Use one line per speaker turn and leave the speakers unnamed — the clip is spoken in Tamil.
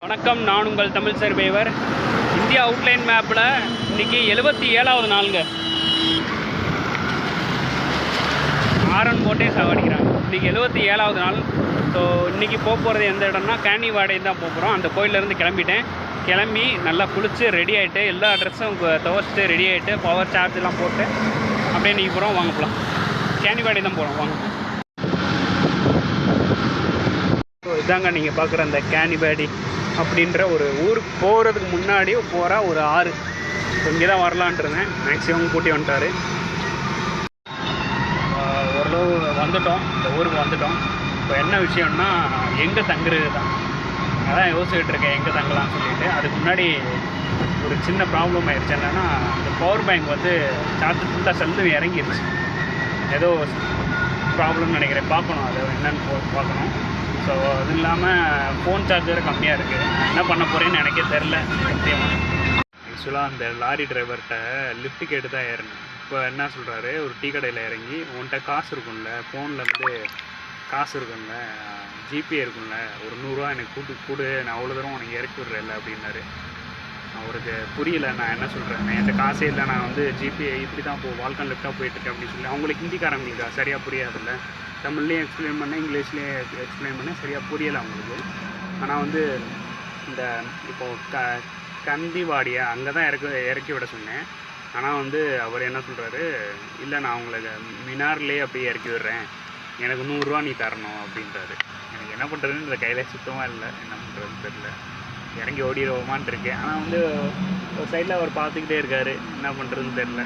வணக்கம், நான் உங்கள் தமிழ் சர்வைவர். இந்தியா அவுட்லைன் மேப்பில் இன்றைக்கி 77வது நாளுங்க. ஆரன் போட்டே சாவடிக்கிறாங்க. இன்றைக்கி 77வது நாள். ஸோ இன்றைக்கி போகிறது எந்த இடம்னா கேணிவாடை தான் போகிறோம். அந்த கோயிலேருந்து கிளம்பி நல்லா குளித்து ரெடி ஆகிட்டு எல்லா ட்ரெஸ்ஸும் துவச்சிட்டு ரெடி ஆகிட்டு பவர் சார்ஜெலாம் போட்டு அப்படியே இன்றைக்கி போகிறோம். வாங்க போகலாம். கேணிவாடை தான் போகிறோம். வாங்க. இதாங்க நீங்கள் பார்க்குற அந்த கேணிவாடி அப்படின்ற ஒரு ஊருக்கு போகிறதுக்கு முன்னாடி போகிற ஒரு ஆறு. இங்கே தான் வரலான்ட்டுருந்தேன். மேக்ஸிமம் கூட்டி வந்துட்டார். ஓரளவு வந்துட்டோம், இந்த ஊருக்கு வந்துட்டோம். இப்போ என்ன விஷயம்னா எங்கே தங்குறது தான். அதான் யோசிச்சுட்டு இருக்கேன் எங்கே தங்கலாம்னு சொல்லிட்டு. அதுக்கு முன்னாடி ஒரு சின்ன ப்ராப்ளம் ஆயிடுச்சு. என்னென்னா இந்த பவர் பேங்க் சார்ஜ் ஃபுல்லாக செல்லு இறங்கிடுச்சு. ஏதோ ப்ராப்ளம்னு நினைக்கிறேன். பார்க்கணும், அது என்னென்னு பார்க்கணும். ஸோ அது இல்லாமல் ஃபோன் சார்ஜர் கம்மியாக இருக்குது. என்ன பண்ண போகிறேன்னு எனக்கே தெரில முக்கியமாக. ஆக்சுவலாக அந்த லாரி டிரைவர்கிட்ட லிஃப்ட் கேட்டு தான் ஏறினேன். இப்போ என்ன சொல்கிறாரு, ஒரு டீ கடையில் இறங்கி உன்கிட்ட காசு இருக்கும்ல, ஃபோன்லேருந்து காசு இருக்கும்ல, ஜிபே இருக்கும்ல, ஒரு 100 ரூபா எனக்கு கூடு, நான் அவ்வளோ தூரம் உனக்கு இறக்கி விட்றேன்ல அப்படின்னாரு. அவருக்கு புரியல நான் என்ன சொல்கிறேன். என்கிட்ட காசே இல்லை, நான் ஜிபே இப்படி தான் வால்கான் லெஃப்டாக போயிட்டுருக்கேன் அப்படின்னு சொல்லி. அவங்களுக்கு ஹிந்திக்காரங்களுக்கு சரியாக புரியாதில்ல. தமிழ்லேயும் எக்ஸ்பிளைன் பண்ணேன், இங்கிலீஷ்லேயும் எக்ஸ்பிளைன் பண்ணேன், சரியாக புரியலை அவங்களுக்கு. ஆனால் இந்த இப்போது கந்திவாடியை அங்கே தான் இறக்கி விட சொன்னேன். ஆனால் அவர் என்ன சொல்கிறாரு, இல்லை நான் உங்களுக்கு மினார்லேயே அப்படியே இறக்கி விடுறேன், எனக்கு 100 ரூபா நீ தரணும் அப்படின்றாரு. எனக்கு என்ன பண்ணுறதுன்னு இந்த கையில் சுத்தமாக இல்லை. என்ன பண்ணுறதுன்னு தெரியல. இறங்கி ஓடிடுவோமான் இருக்கேன். ஆனால் ஒரு சைடில் அவர் பார்த்துக்கிட்டே இருக்கார். என்ன பண்ணுறதுன்னு தெரில.